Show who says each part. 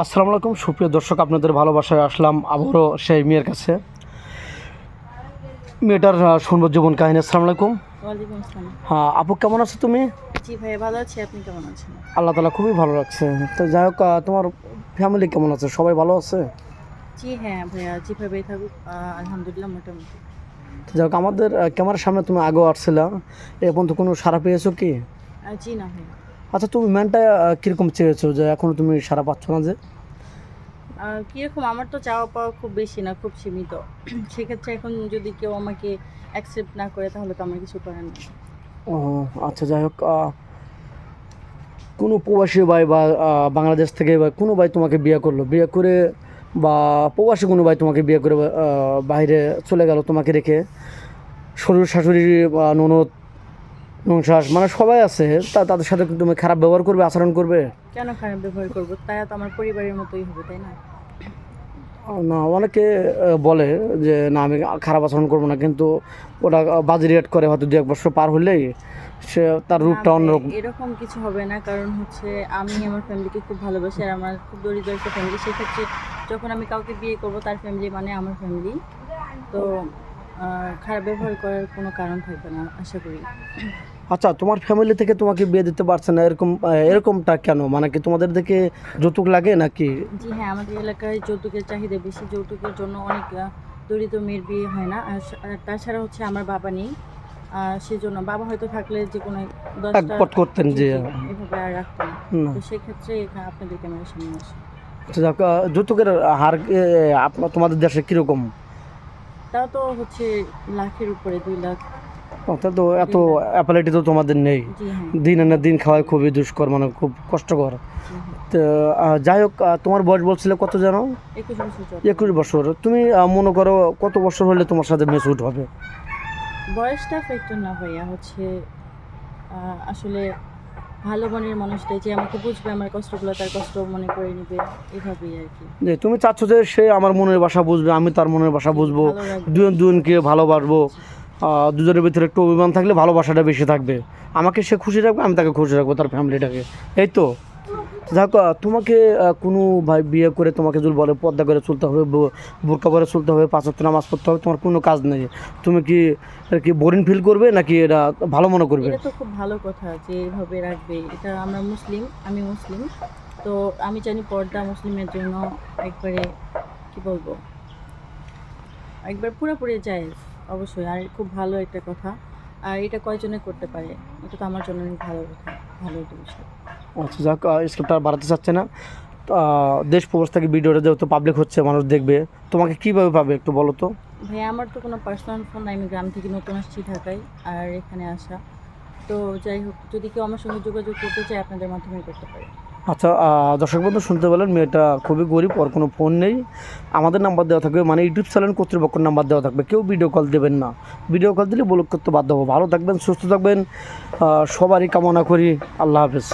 Speaker 1: আসসালামু আলাইকুম সুপ্রিয় দর্শক, আপনাদের ভালোবাসায় আসলাম আবারও সেই মেয়ের কাছে। মেয়েটার শুনবো জীবন কাহিনী। আসসালামু আলাইকুম।
Speaker 2: ওয়ালাইকুম আসসালাম।
Speaker 1: হ্যাঁ আপু, কেমন আছো তুমি?
Speaker 2: জি ভাই, ভালো আছি। আপনি কেমন আছেন?
Speaker 1: আল্লাহ তালা খুবই ভালো লাগছে। তো যাই হোক, তোমার ফ্যামিলি কেমন আছে? সবাই ভালো আছে?
Speaker 2: জি হ্যাঁ ভাইয়া, যেভাবেই থাকুক আলহামদুলিল্লাহ মোটামুটি।
Speaker 1: তো যাই হোক, আমাদের ক্যামেরার সামনে তুমি আগেও আসছিলা, এ পর্যন্ত কোনো সাড়া পেয়েছো কি?
Speaker 2: জি না ভাইয়া।
Speaker 1: আচ্ছা, তুমি ম্যানটা কীরকম চেয়েছো যে এখনও তুমি সাড়া পাচ্ছ না যে?
Speaker 2: কীরকম, আমার তো চাওয়া পাওয়া খুব বেশি না, খুব সীমিত। সেক্ষেত্রে এখন যদি কেউ আমাকে অ্যাকসেপ্ট না করে তাহলে তো আমার কিছু করার নেই।
Speaker 1: ও আচ্ছা, যাই হোক, কোনো প্রবাসী ভাই বা বাংলাদেশ থেকে বা কোনো ভাই তোমাকে বিয়ে করলো, বিয়ে করে বা প্রবাসী কোনো ভাই তোমাকে বিয়ে করে বাইরে চলে গেল তোমাকে রেখে, শ্বশুর শাশুড়ি বা ননদ নংশাস মানে সবাই আছে, তাদের সাথে তুমি খারাপ ব্যবহার করবে, আচরণ করবে?
Speaker 2: কেন খারাপ ব্যবহার করবো? তারা তো আমার পরিবারের মতোই হবে, তাই না?
Speaker 1: না, অনেকে বলে যে না আমি খারাপ আচরণ করবো না, কিন্তু ওটা বাজে রিয়েক্ট করে, হয়তো 1 বছর পার হলেই সে তার
Speaker 2: না
Speaker 1: রূপটা
Speaker 2: ভাই,
Speaker 1: অন্যরকম।
Speaker 2: এরকম কিছু হবে না। কারণ হচ্ছে আমি আমার ফ্যামিলিকে খুব ভালোবাসি, আর আমার খুব দরিদ্র একটা ফ্যামিলি। সেক্ষেত্রে যখন আমি কাউকে বিয়ে করব, তার ফ্যামিলি মানে আমার ফ্যামিলি। তো খারাপ ব্যবহার করার কোনো কারণ থাকবে না আশা করি।
Speaker 1: আচ্ছা, তোমার ফ্যামিলি থেকে তোমাকে বিয়ে দিতে পারছে না, এরকমটা কেন? মানে কি তোমাদের দেখে যৌতুক লাগে নাকি?
Speaker 2: জি হ্যাঁ, আমাদের এলাকায় যৌতুকের চাহিদা বেশি। যৌতুকের জন্য অনেক দরিদ্র মেয়ের বিয়ে হয় না। আর তাছাড়া হচ্ছে আমার বাবা নেই। সেজন্য বাবা হয়তো থাকলে যে কোনো 10টা
Speaker 1: একপট করতেন
Speaker 2: জি,
Speaker 1: যে?
Speaker 2: জি, এভাবে আর রাখতো না।
Speaker 1: না।
Speaker 2: তো সেক্ষেত্রে আপনাদের ক্যামেরার সামনে আসে।
Speaker 1: আচ্ছা, যাক, যৌতুকের হার আপনার তোমাদের দেশে কীরকম?
Speaker 2: তাও তো হচ্ছে লাখের উপরে, 2 লাখ,
Speaker 1: অর্থাৎ তো এত
Speaker 2: 2.5 লাখ।
Speaker 1: অ্যাপালিটি তো তোমাদের নেই।
Speaker 2: জি হ্যাঁ।
Speaker 1: দিন আনে দিন খাওয়াই খুবই দুষ্কর, মানে খুব কষ্টকর।
Speaker 2: জি হ্যাঁ।
Speaker 1: তো যাই হোক, তোমার বয়স বলছিলে কত যেন?
Speaker 2: 21 বছর চলে।
Speaker 1: 21 বছর। তুমি মনে করো কত বছর হলে তোমার সাথে মেচুড হবে?
Speaker 2: বয়সটা ফ্যাক্টর না ভাইয়া, হচ্ছে আসলে ভালো মনের মানুষটাই যে আমাকে বুঝবে, আমার কষ্টগুলো তার কষ্ট মনে করে নিবে, এভাবেই আর কি।
Speaker 1: যে তুমি চাচ্ছ যে সে আমার মনের ভাষা বুঝবে, আমি তার মনের ভাষা
Speaker 2: জি,
Speaker 1: বুঝবো,
Speaker 2: ভালো রাখবে।
Speaker 1: দুজন দুজনকে ভালোবাসবো। দুজনের ভিতরে একটু অভিমান থাকলে ভালোবাসাটা বেশি থাকবে। আমাকে সে খুশি রাখবে, আমি তাকে খুশি রাখবো, তার ফ্যামিলিটাকে। এই তো। দেখো, তোমাকে কোনো ভাই বিয়ে করে তোমাকে যদি বলে পর্দা করে চলতে হবে, বোরকা পরে চলতে হবে, 5 ওয়াক্ত নামাজ পড়তে হবে, তোমার কোনো কাজ নেই, তুমি কি আর কি বোরিং ফিল করবে নাকি এটা ভালো মনে করবে?
Speaker 2: এটা তো খুব ভালো কথা যে এভাবে রাখবে। এটা আমরা মুসলিম, আমি মুসলিম। তো আমি জানি পর্দা মুসলিমের জন্য একবারে কি বলবো, একবার পুরোপুরি জায়েজ অবশ্যই। আর খুব ভালো একটা কথা। আর এটা কয়জনে করতে পারে? এটা তো আমার জন্য অনেক ভালো কথা, ভালো একটা বিষয়।
Speaker 1: আচ্ছা, যাক, স্ক্রিপ্টটা আর বাড়াতে চাচ্ছে না। দেশ প্রবাস থেকে ভিডিওটা যেহেতু পাবলিক হচ্ছে, মানুষ দেখবে, তোমাকে কীভাবে পাবে একটু বলো তো?
Speaker 2: ভাই, আমার তো কোনো পার্সোনাল ফোন নাই। আমি গ্রাম থেকে নতুন আসছি ঢাকায়, আর এখানে আসা। তো যাই হোক, যদি কেউ আমার সঙ্গে যোগাযোগ করতে চায় আপনাদের মাধ্যমে করতে পারে।
Speaker 1: আচ্ছা, দর্শক বন্ধু শুনতে পেলেন, মেয়েটা খুবই গরিব, ওর কোনো ফোন নেই। আমাদের নাম্বার দেওয়া থাকবে, মানে ইউটিউব চ্যানেল কর্তৃপক্ষের নাম্বার দেওয়া থাকবে। কেউ ভিডিও কল দেবেন না, ভিডিও কল দিলে ব্লক করতে বাধ্য হবো। ভালো থাকবেন, সুস্থ থাকবেন, সবারই কামনা করি। আল্লাহ হাফেজ।